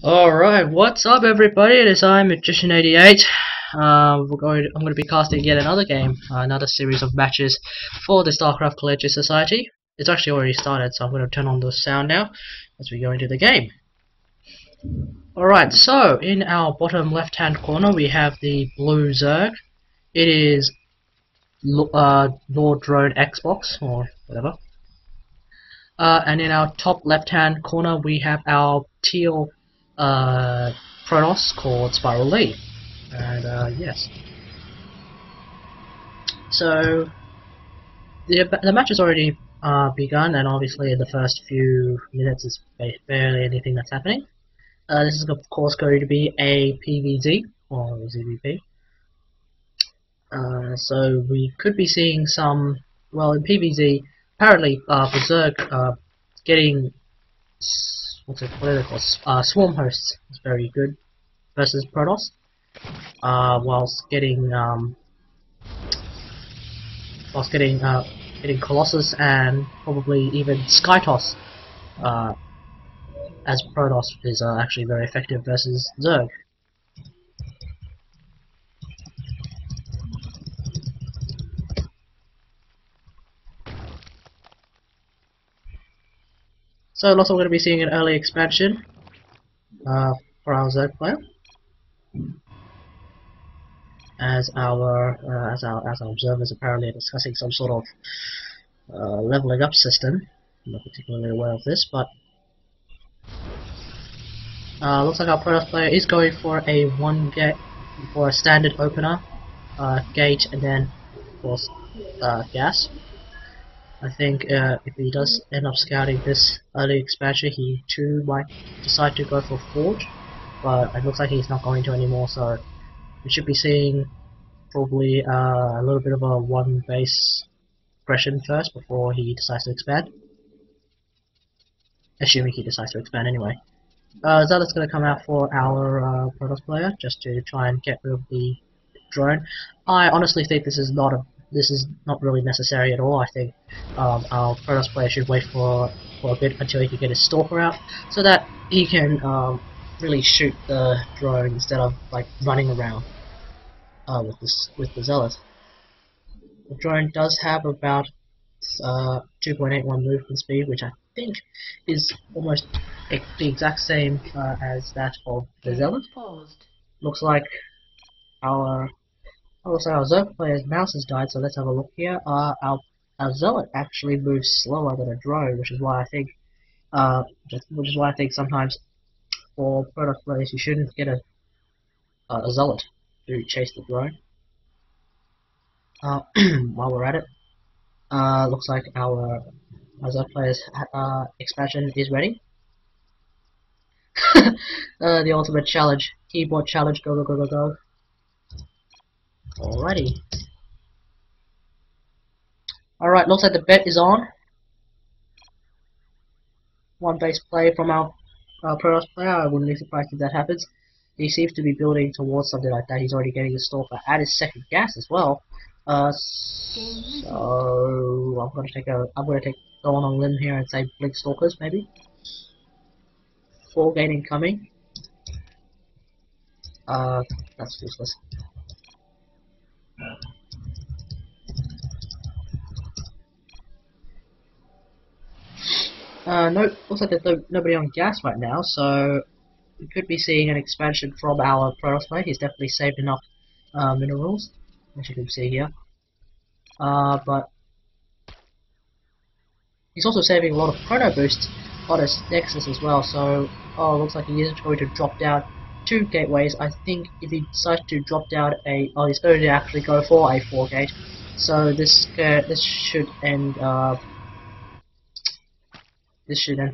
Alright, what's up everybody? It is I, Magician88. I'm going to be casting yet another game, another series of matches for the StarCraft Collegiate Society. It's actually already started, so I'm going to turn on the sound now as we go into the game. Alright, so in our bottom left hand corner we have the blue Zerg. It is xLorDneXbx, or whatever. And in our top left hand corner we have our teal Protoss called Spiralee. And yes. So the match has already begun, and obviously in the first few minutes is barely anything that's happening. This is of course going to be a PvZ or ZVP. So we could be seeing some, well, in PvZ apparently Berserk getting what are they called? Swarm hosts is very good versus Protoss, whilst getting Colossus and probably even Skytoss as Protoss is actually very effective versus Zerg. So it looks like we're going to be seeing an early expansion for our Zerg player, as our observers apparently are discussing some sort of leveling up system. I'm not particularly aware of this, but looks like our Protoss player is going for a for a standard opener, gate, and then of course gas. I think if he does end up scouting this early expansion, he too might decide to go for Forge, but it looks like he's not going to anymore, so we should be seeing probably a little bit of a one base aggression first before he decides to expand. Assuming he decides to expand anyway. Zealot's going to come out for our Protoss player just to try and get rid of the drone. I honestly think this is not really necessary at all. I think our Protoss player should wait for a bit until he can get his stalker out, so that he can really shoot the drone instead of like running around with the Zealot. The drone does have about 2.81 movement speed, which I think is almost the exact same as that of the Zealot. Looks like our Zerg player's mouse has died, so let's have a look here. Our Zealot actually moves slower than a drone, which is why I think sometimes for Protoss players you shouldn't get a Zealot to chase the drone. While we're at it, looks like our Zerg player's expansion is ready. The ultimate challenge, keyboard challenge, go go go go go. Alrighty. Alright, looks like the bet is on. One base play from our Protoss player. I wouldn't be surprised if that happens. He seems to be building towards something like that. He's already getting his stalker at his second gas as well. So I'm gonna go on a limb here and say blink stalkers maybe. 4 gate incoming. That's useless. Nope, looks like there's nobody on gas right now, so we could be seeing an expansion from our Protoss player. He's definitely saved enough minerals, as you can see here. But he's also saving a lot of chrono boost on his Nexus as well, so looks like he is going to drop down 2 gateways. I think if he decides to drop down he's going to actually go for a 4 gate. So this should end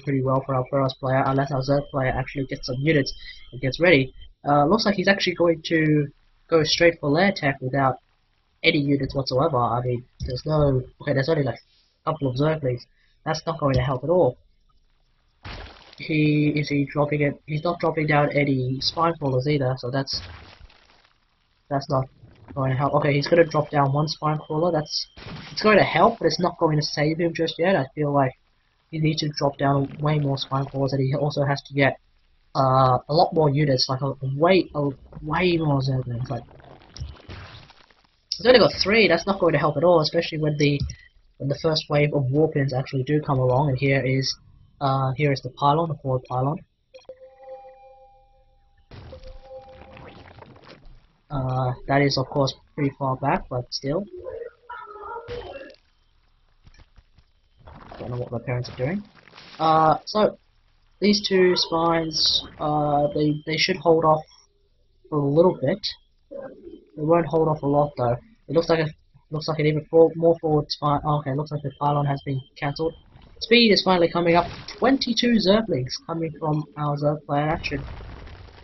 pretty well for our Protoss player, unless our Zerg player actually gets some units and gets ready. Looks like he's actually going to go straight for lair tech without any units whatsoever. I mean, there's only like a couple of Zerglings. That's not going to help at all. He's not dropping down any spine crawlers either, so that's not going to help. Okay, he's going to drop down 1 spine crawler. It's going to help, but it's not going to save him just yet. I feel like he needs to drop down way more spine crawlers, and he also has to get a lot more units, like a way more Zerglings. Like, it's only got 3. That's not going to help at all, especially when the first wave of warpins actually do come along. And here is the pylon, the forward pylon. That is of course pretty far back, but still. Don't know what my parents are doing. So these 2 spines, they should hold off for a little bit. They won't hold off a lot though. It looks like an even more forward spine. Oh, okay, looks like the pylon has been cancelled. Speed is finally coming up. 22 Zerglings coming from our Zerg player. That should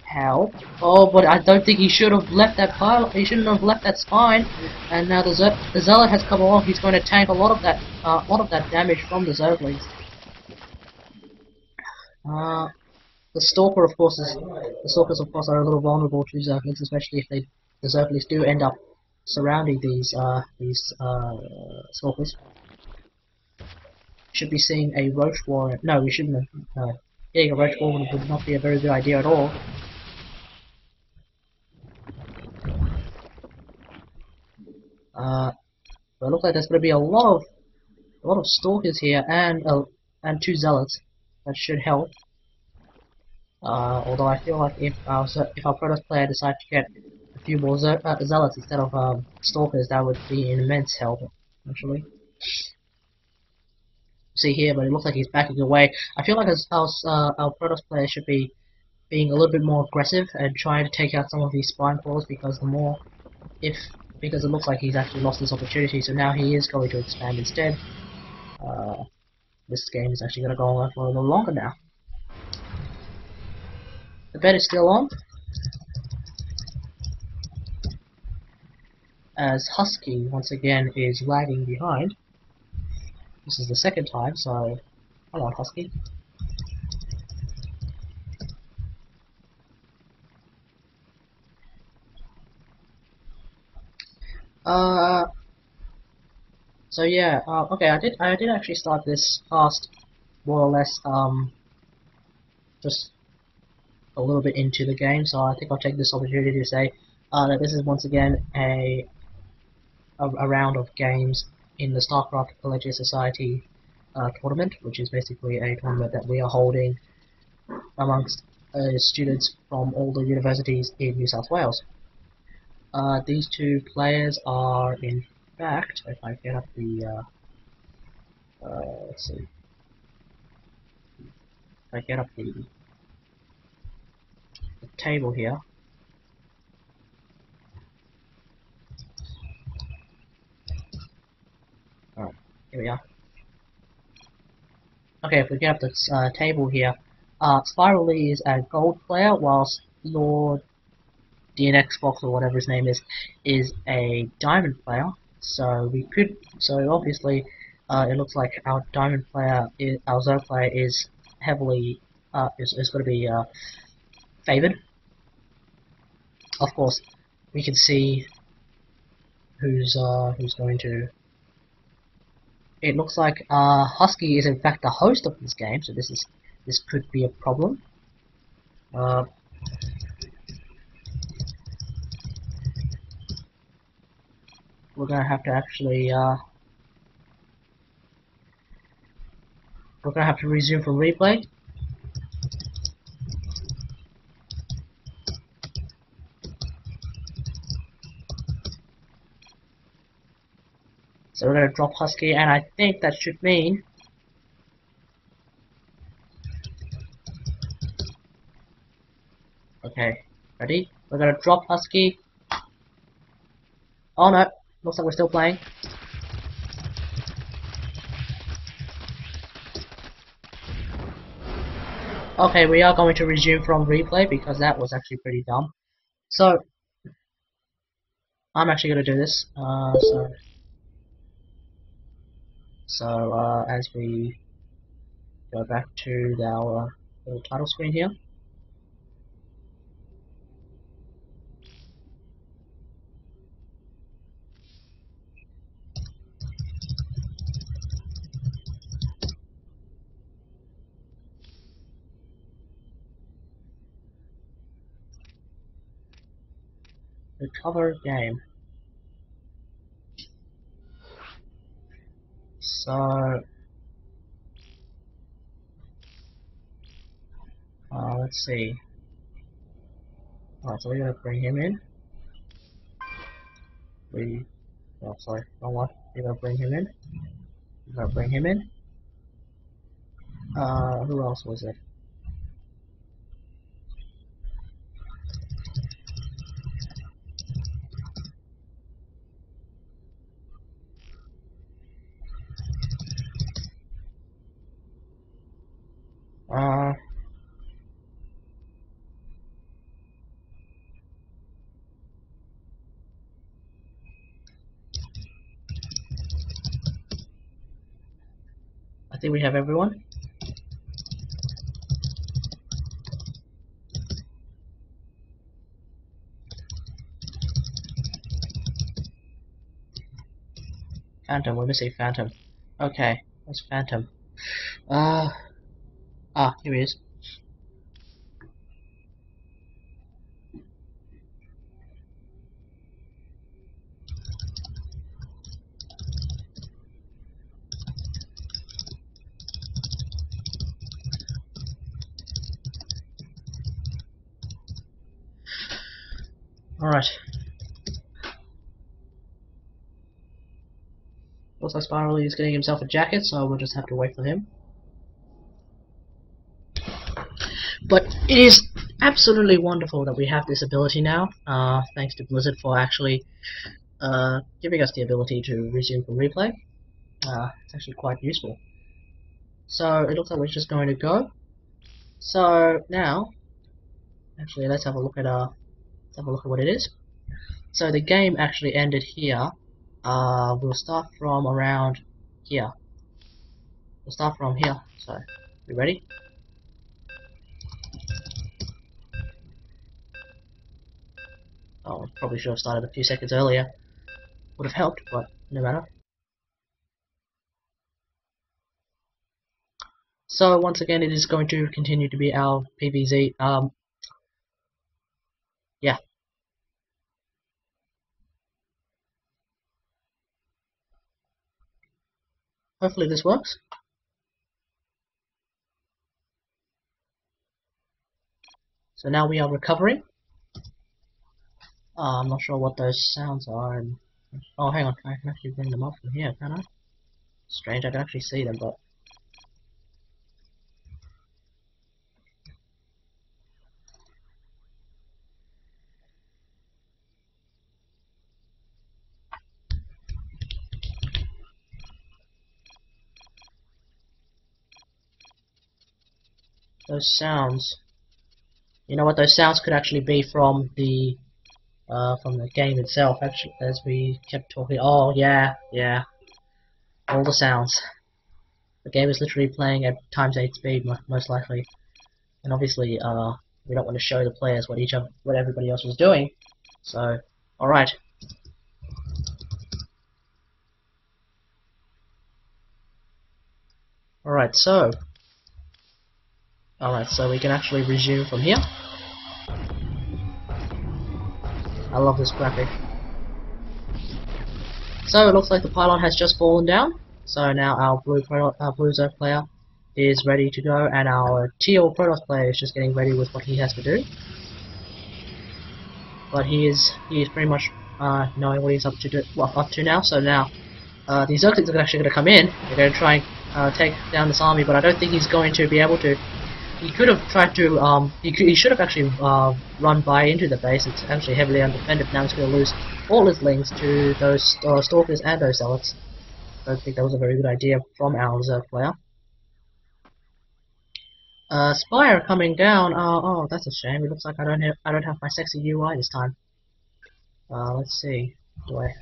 help. Oh, but I don't think he should have left that pylon. He shouldn't have left that spine. And now the Zealot has come along. He's going to tank a lot of that damage from the Zerglings. The Stalkers of course are a little vulnerable to Zerglings, especially if the Zerglings do end up surrounding these Stalkers. Should be seeing a Roach Warrior. No, we shouldn't have. Getting a Roach Warrior would not be a very good idea at all. But it looks like there's going to be a lot of Stalkers here and 2 Zealots. That should help. Although I feel like if our Protoss player decides to get a few more Zealots instead of Stalkers, that would be an immense help, actually. See here, but it looks like he's backing away. I feel like our Protoss player should be being a little bit more aggressive and trying to take out some of these spine claws, because because it looks like he's actually lost this opportunity, so now he is going to expand instead. This game is actually going to go on for a little longer now. The bet is still on, as Husky once again is lagging behind. This is the second time, so come on, Husky. So yeah, okay, I did actually start this cast more or less just a little bit into the game, so I think I'll take this opportunity to say that this is once again a round of games in the StarCraft Collegiate Society tournament, which is basically a tournament that we are holding amongst students from all the universities in New South Wales. These 2 players are, in fact, if I get up the let's see, if I get up the table here. Alright, here we are. Okay, if we get up the table here, Spiralee is a gold player, whilst xLorDneXbx, or whatever his name is a diamond player. So obviously, it looks like our diamond player, our Zerg player, is heavily is going to be favored. Of course, we can see who's going to. It looks like Husky is in fact the host of this game, so this could be a problem. We're gonna have to actually we're gonna have to resume from replay. So we're gonna drop Husky, and I think that should mean okay, ready? We're gonna drop Husky. Oh no, looks like we're still playing. Okay, we are going to resume from replay because that was actually pretty dumb. So I'm actually gonna do this. As we go back to our little title screen here. Recover game. So let's see. Alright, so we're gonna bring him in. Oh, sorry, wrong one. We're gonna bring him in. We're gonna bring him in. Who else was it? Uh, I think we have everyone. Phantom, we're missing Phantom. Okay, what's Phantom? Here he is. Alright. Looks like Spiralee is getting himself a jacket, so we'll just have to wait for him. But it is absolutely wonderful that we have this ability now, thanks to Blizzard for actually giving us the ability to resume from replay. It's actually quite useful. So it looks like we're just going to go. So now, actually, let's have a look at what it is. So the game actually ended here. We'll start from around here. We'll start from here. So, you ready? Oh, probably should have started a few seconds earlier. Would have helped, but no matter. So once again, it is going to continue to be our PvZ. Yeah. Hopefully this works. So now we are recovering. I'm not sure what those sounds are. Oh, hang on, I can actually bring them up from here, can I? Strange, I can actually see them, but those sounds. You know what? Those sounds could actually be from the game itself. Actually, as we kept talking. Oh yeah, yeah. All the sounds. The game is literally playing at times 8 speed, most likely. And obviously, we don't want to show the players what everybody else was doing. So, all right. Alright, so we can actually resume from here. I love this graphic. So it looks like the pylon has just fallen down. So now our blue Zerg player is ready to go, and our teal Protoss player is just getting ready with what he has to do. But he is pretty much knowing what he's up to now. So now these Zerglings are actually going to come in. They're going to try and take down this army, but I don't think he's going to be able to. He could have tried to. He should have actually run by into the base. It's actually heavily undefended. Now he's going to lose all his lings to those stalkers and those zealots. I don't think that was a very good idea from our Zerg player. Spire coming down. Oh, that's a shame. It looks like I don't have my sexy UI this time. Let's see. Do I?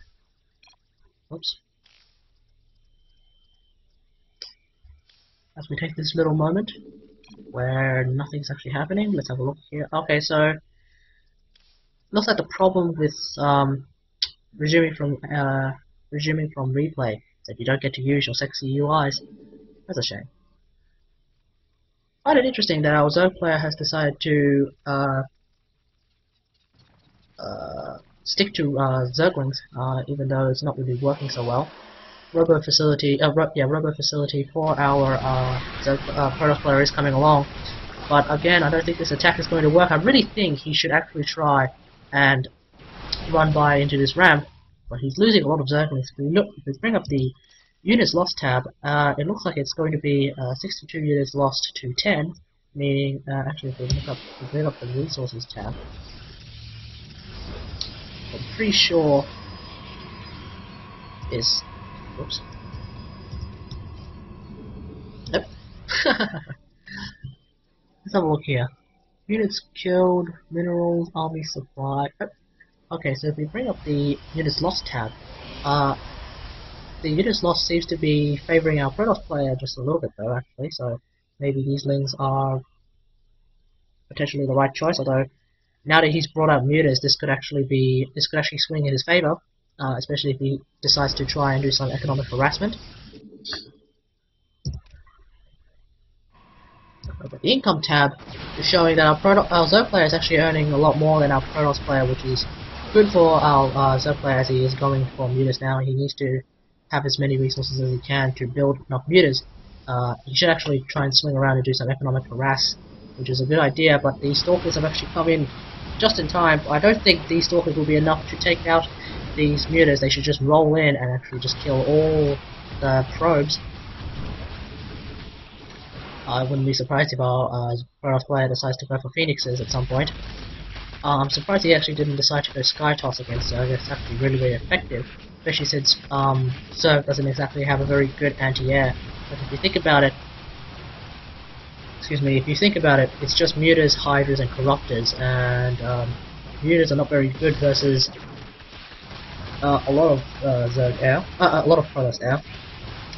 Oops. As we take this little moment where nothing's actually happening, let's have a look here. Okay, so looks like the problem with resuming from replay is that you don't get to use your sexy UIs. That's a shame. I find it interesting that our Zerg player has decided to stick to Zerglings, even though it's not really working so well. Robo facility, Robo facility for our Protoss player is coming along. But again, I don't think this attack is going to work. I really think he should actually try and run by into this ramp, but he's losing a lot of Zerglings. If we bring up the units lost tab, it looks like it's going to be 62 units lost to 10, meaning, actually if we bring up the resources tab, I'm pretty sure is, whoops, yep. Let's have a look here. Units killed, minerals, army supply. Oh, okay, so if we bring up the units lost tab, the units lost seems to be favoring our Protoss player just a little bit though, actually. So maybe these lings are potentially the right choice. Although now that he's brought out mutas, this could actually swing in his favor, especially if he decides to try and do some economic harassment. But the income tab is showing that our Zerg player is actually earning a lot more than our Protoss player, which is good for our Zerg player as he is going for mutas now. He needs to have as many resources as he can to build enough mutas. He should actually try and swing around and do some economic harass, which is a good idea, but these Stalkers have actually come in just in time. I don't think these Stalkers will be enough to take out these mutas. They should just roll in and actually just kill all the probes. I wouldn't be surprised if our Protoss player decides to go for Phoenixes at some point. I'm surprised he actually didn't decide to go Sky Toss against Zerg. It's actually really, really effective, especially since Zerg doesn't exactly have a very good anti-air. But if you think about it, it's just mutas, hydras, and corruptors, and mutas are not very good versus a lot of Zerg air, a lot of Protoss air.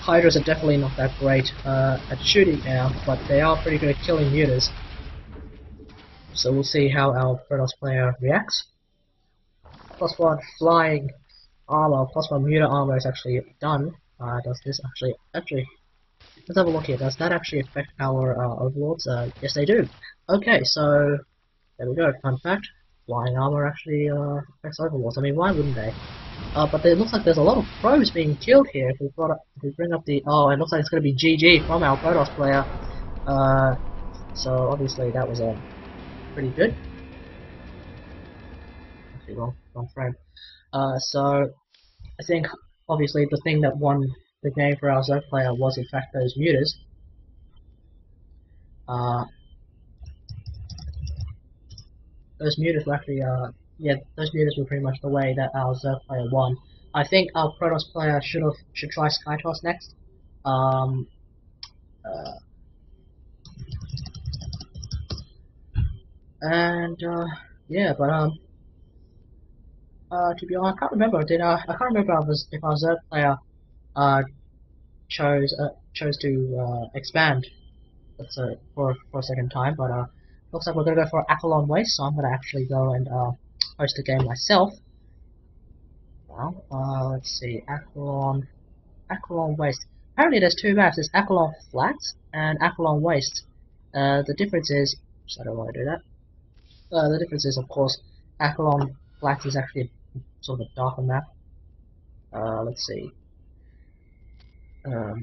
Hydras are definitely not that great at shooting air, but they are pretty good at killing mutas. So we'll see how our Protoss player reacts. +1 flying armor, +1 muta armor is actually done. Does this actually, let's have a look here. Does that actually affect our overlords? Yes, they do. Okay, so there we go. Fun fact: flying armor actually affects overlords. I mean, why wouldn't they? But it looks like there's a lot of probes being killed here. If we bring up the, oh, it looks like it's going to be GG from our Protoss player. So obviously that was pretty good. Actually, wrong frame. So I think obviously the thing that won the game for our Zerg player was in fact those mutas. Those mutas were actually, those mutas were pretty much the way that our Zerg player won. I think our Protoss player should try Sky Toss next. Yeah, but to be honest, I can't remember. I can't remember if our Zerg player chose to expand. That's for a second time, but looks like we're gonna go for Apollon Waste, so I'm gonna actually go and host a game myself. Now, let's see, Apollon Waste. Apparently, there's two maps. There's Apollon Flats and Apollon Waste. The difference is, I don't want to do that. The difference is, of course, Apollon Flats is actually sort of a darker map. Let's see. Alright,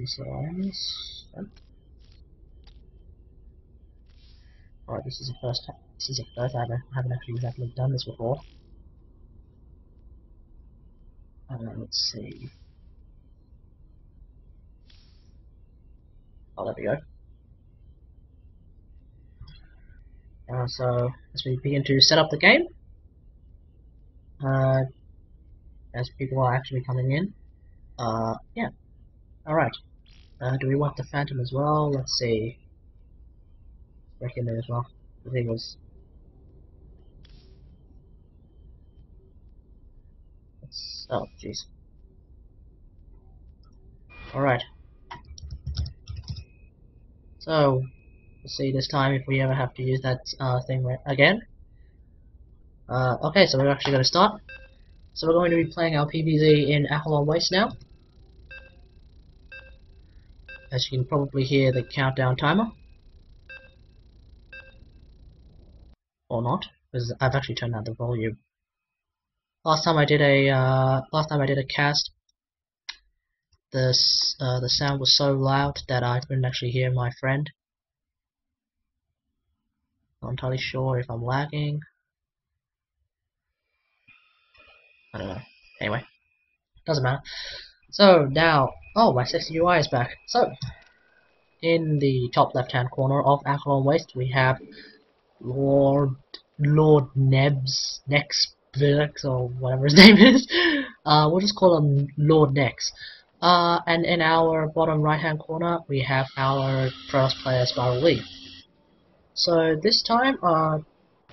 this is a first. I haven't actually exactly done this before. Let's see. Oh, there we go. So as we begin to set up the game, as people are actually coming in, yeah. Alright. Do we want the Phantom as well? Let's see. Break in there as well. The thing was. Oh, jeez. Alright. So, let's see this time if we ever have to use that thing again. Okay, so we're actually going to start. So we're going to be playing our PvZ in Apollon Waste now. As you can probably hear the countdown timer. Or not, because I've actually turned down the volume. last time I did a cast, the sound was so loud that I couldn't actually hear my friend. Not entirely sure if I'm lagging. I don't know. Anyway, doesn't matter. So now, oh, my sexy UI is back. So in the top left-hand corner of Acheron Waste, we have Lord Nebs Nexbx or whatever his name is. We'll just call him Lord Nex. And in our bottom right-hand corner, we have our Protoss player Spiralee. So this time,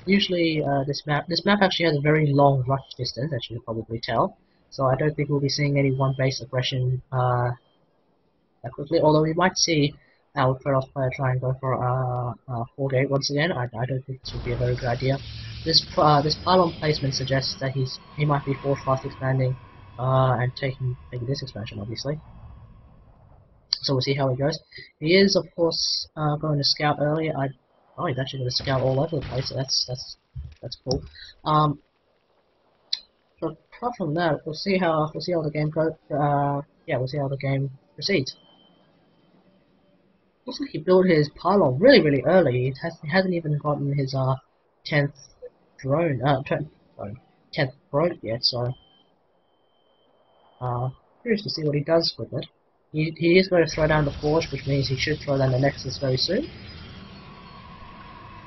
usually this map actually has a very long rush distance, as you can probably tell. So I don't think we'll be seeing any one base aggression that quickly. Although we might see our Protoss player try and go for a 4-gate once again. I don't think this would be a very good idea. This pylon placement suggests that he might be force fast expanding and taking this expansion, obviously. So we'll see how it goes. He is, of course, going to scout early. Oh, he's actually going to scout all over the place. So that's cool. But apart from that, we'll see how the game goes. Yeah, we'll see how the game proceeds. Looks like he built his pylon really early. He hasn't even gotten his 10th drone 10th probe yet. So curious to see what he does with it. He is going to throw down the forge, which means he should throw down the nexus very soon.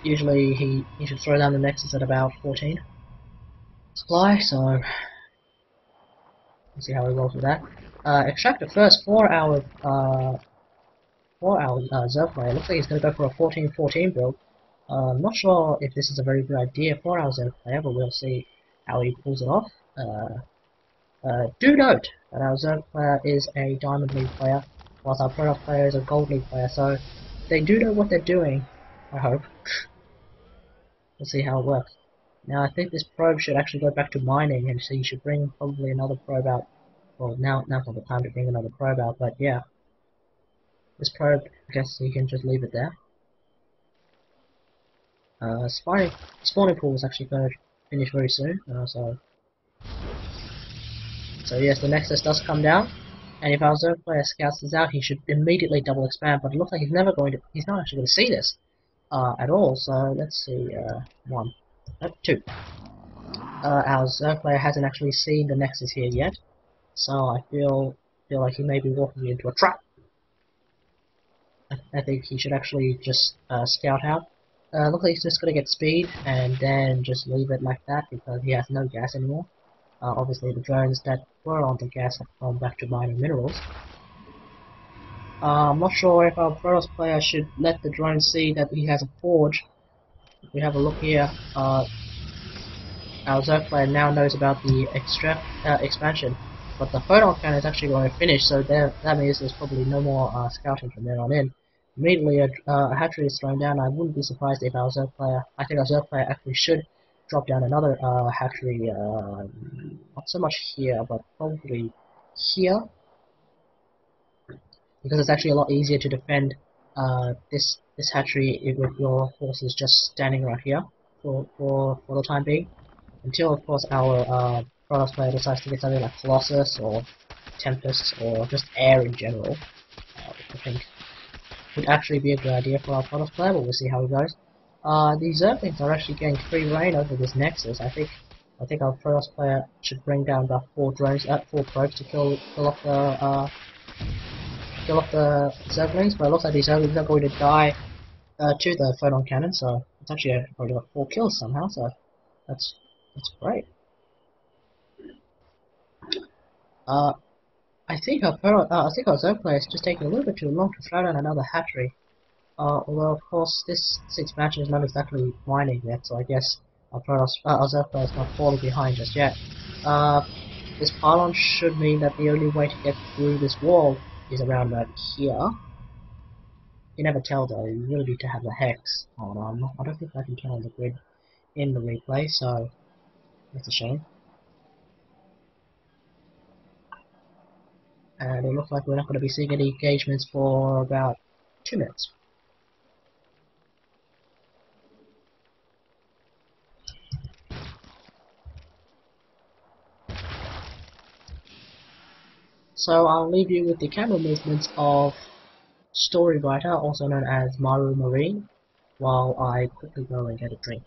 Usually he should throw down the nexus at about 14 supply. So we'll see how he rolls with that. Extractor first for our Zerg player. Looks like he's going to go for a 14-14 build. I'm not sure if this is a very good idea for our Zerg player, but we'll see how he pulls it off. Do note that our Zerg player is a Diamond League player, whilst our Protoss player is a Gold League player, so they do know what they're doing, I hope. We'll see how it works. Now I think this probe should actually go back to mining, and so you should bring probably another probe out. Well, now's not the time to bring another probe out, but yeah. This probe, I guess you can just leave it there. Spawning pool is actually going to finish very soon, so yes, the Nexus does come down, and if our Zerg player scouts this out, he should immediately double expand, but it looks like he's not actually going to see this at all, so let's see, two. Our Zerg player hasn't actually seen the Nexus here yet, so I feel like he may be walking into a trap. I think he should actually just scout out. Looks like he's just going to get speed and then just leave it like that because he has no gas anymore. Obviously the drones that were on the gas have gone back to mining minerals. I'm not sure if our Protoss player should let the drone see that he has a forge. If we have a look here, our Zerg player now knows about the expansion, but the photon cannon is actually going to finish, so that means there's probably no more scouting from there on in. Immediately a hatchery is thrown down. I wouldn't be surprised if our Zerg player, I think our Zerg player actually should drop down another hatchery, not so much here, but probably here, because it's actually a lot easier to defend this hatchery with your forces just standing right here for the time being, until of course our Protoss player decides to get something like Colossus or Tempest or just air in general, which I think would actually be a good idea for our Protoss player, but we'll see how it goes. The Zerglings are actually getting free reign over this Nexus. I think our Protoss player should bring down about 4 probes to kill off the Zerglings, but it looks like these Zerglings are going to die to the photon cannon, so it's actually already got 4 kills somehow, so that's great. I think our Zerg player is just taking a little bit too long to throw down another hatchery. Although of course this expansion is not exactly mining yet, so I guess our Zerg player is not falling behind just yet. This pylon should mean that the only way to get through this wall is around about here. You never tell though, you really need to have the hex on. I don't think I can turn on the grid in the replay, so that's a shame. And it looks like we're not going to be seeing any engagements for about 2 minutes. So I'll leave you with the camera movements of Story Writer, also known as Maru Marine, while I quickly go and get a drink.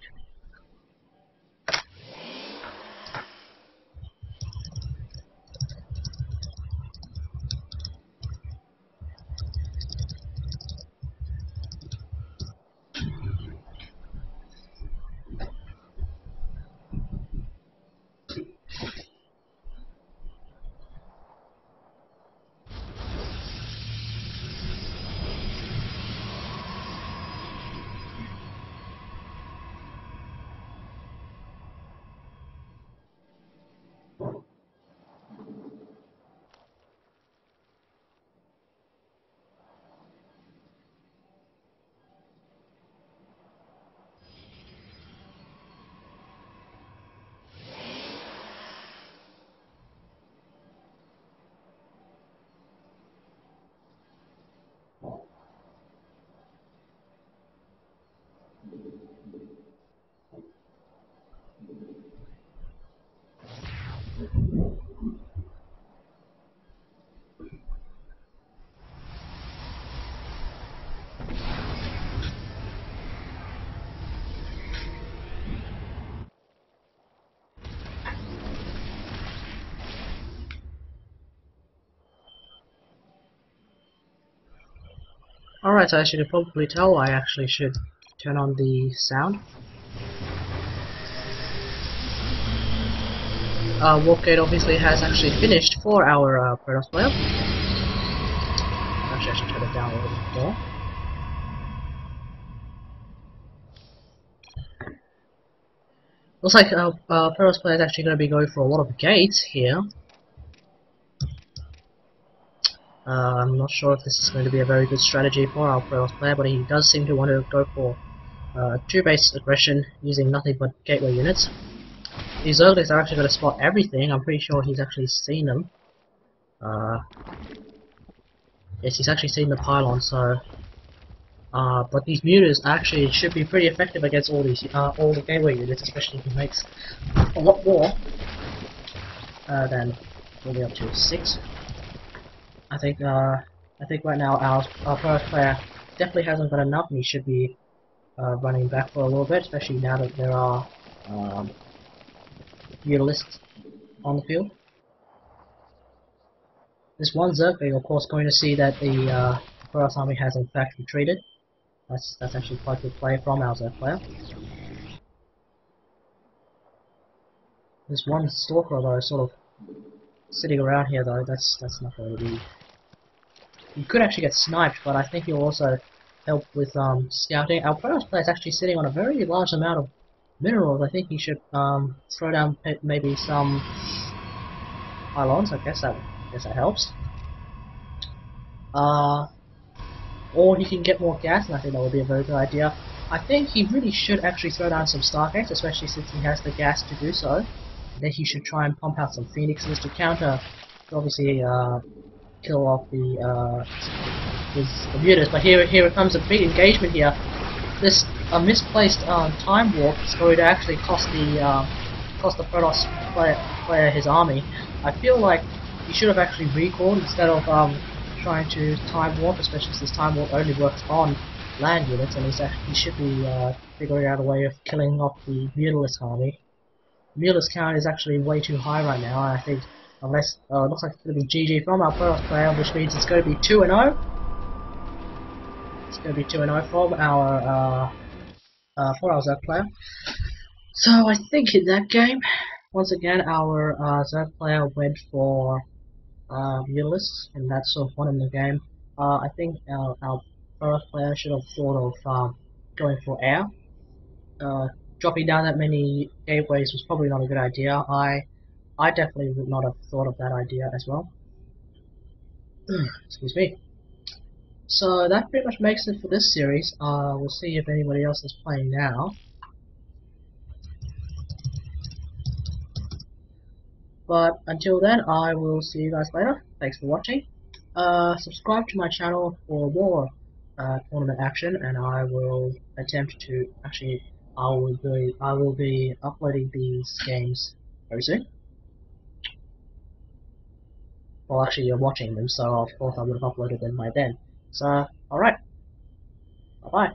Alright, so as you can probably tell, I actually should turn on the sound. Warpgate obviously has actually finished for our Protoss player. Actually, I should turn it down a little bit more. Looks like Protoss player is actually going to be going for a lot of gates here. I'm not sure if this is going to be a very good strategy for our Protoss player, but he does seem to want to go for two-base aggression using nothing but gateway units. These Zerglings are actually going to spot everything. I'm pretty sure he's actually seen them. Yes, he's actually seen the pylon, so... but these mutas actually should be pretty effective against all the gateway units, especially if he makes a lot more than only up to 6. I think right now our first player definitely hasn't got enough, and he should be running back for a little bit, especially now that there are mutalists on the field. This one Zergling, of course, going to see that the Protoss army has in fact retreated. That's actually quite good play from our Zerg player. This one Stalker though, sort of sitting around here though, that's not going to be. You could actually get sniped, but I think he'll also help with scouting. Our Protoss player is actually sitting on a very large amount of minerals. I think he should throw down maybe some pylons. I guess that helps. Or he can get more gas, and I think that would be a very good idea. I think he really should actually throw down some Stargates, especially since he has the gas to do so. Then he should try and pump out some Phoenixes to counter, to obviously kill off his mutas. But here it comes a big engagement here. This misplaced time warp is going to actually cost the Protoss player his army. I feel like he should have actually recalled instead of trying to time warp, especially since time warp only works on land units, and he should be figuring out a way of killing off the mutalist army. Mutalist count is actually way too high right now, and I think unless it looks like it's going to be GG from our Protoss player, which means it's going to be 2-0. It's going to be 2-0 from our Zerg player. So I think in that game, once again, our Zerg player went for Mutalists, and that's sort of won in the game. I think our Protoss player should have thought of going for air. Dropping down that many gateways was probably not a good idea. I definitely would not have thought of that idea as well. Excuse me. So that pretty much makes it for this series. We'll see if anybody else is playing now. But until then, I will see you guys later. Thanks for watching. Subscribe to my channel for more tournament action, and I will attempt to actually. I will be uploading these games very soon. Well, actually, you're watching them, so of course I would have uploaded them by then. So, alright. Bye-bye.